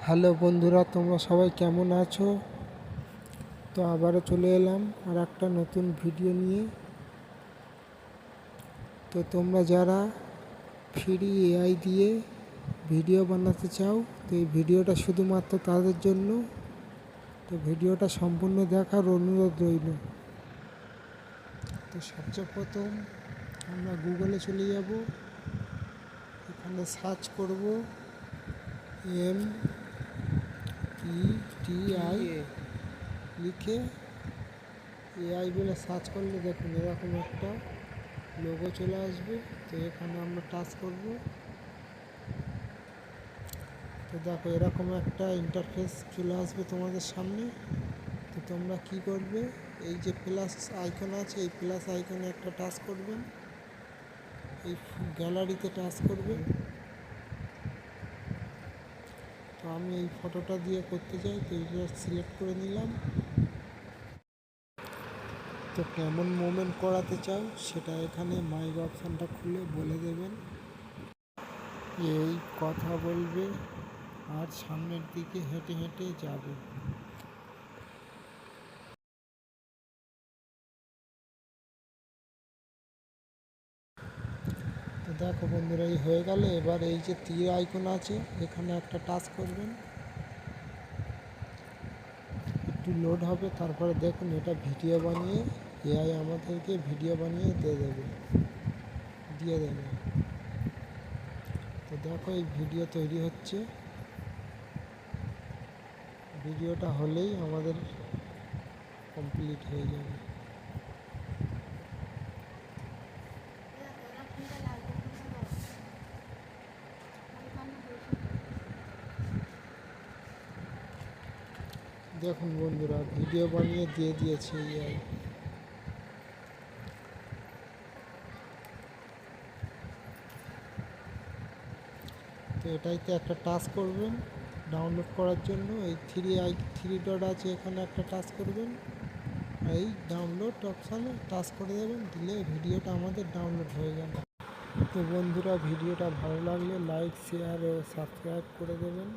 Hello বন্ধুরা, তোমরা সবাই কেমন আছো? তো আবারও চলে এলাম আর একটা নতুন ভিডিও নিয়ে। তো তোমরা যারা ফ্রি এআই দিয়ে ভিডিও বানাতে চাও, তো এই ভিডিওটা শুধুমাত্র তাদের জন্য। তো ভিডিওটা সম্পূর্ণ দেখার অনুরোধ রইল। তো সবচেয়ে প্রথম আমরা গুগলে চলে যাব, এখানে সার্চ করব MPTI লিখে এআই বলে সার্চ করলে দেখুন এরকম একটা লোগো চলে আসবে। তো এখানে আমরা টাচ করব। তো দেখো এরকম একটা ইন্টারফেস চলে আসবে তোমাদের সামনে। তো তোমরা কি করবে, এই যে প্লাস আইকন আছে, এই প্লাস আইকনে একটা টাচ করবেন, এই গ্যালারিতে টাচ করবে। তো আমি এই ফটোটা দিয়ে করতে চাই, তো এইটা সিলেক্ট করে নিলাম। তো কেমন মুভমেন্ট করাতে চাও সেটা এখানে মাইক অপশানটা খুলে বলে দেবেন। এই কথা বলবে আর সামনের দিকে হেঁটে হেঁটে যাবে। তো দেখো বন্ধুরা, এই হয়ে গেল। এবার এই যে তীর আইকন আছে, এখানে একটা টাচ করবেন, একটু লোড হবে। তারপরে দেখুন এটা ভিডিও বানিয়ে এআই আমাদেরকে ভিডিও বানিয়ে দিয়ে দেবে। তো দেখো এই ভিডিও তৈরি হচ্ছে। ভিডিওটা হলেই আমাদের কমপ্লিট হয়ে যাবে। দেখুন বন্ধুরা, ভিডিও বানিয়ে দিয়ে দিয়েছে এআই। তো এটাইতে একটা টাচ করবেন ডাউনলোড করার জন্য। এই থ্রি ডট আছে, এখানে একটা টাচ করবেন, এই ডাউনলোড অপশানে টাচ করে দেবেন, দিলে ভিডিওটা আমাদের ডাউনলোড হয়ে যাবে। তো বন্ধুরা, ভিডিওটা ভালো লাগলে লাইক, শেয়ার ও সাবস্ক্রাইব করে দেবেন।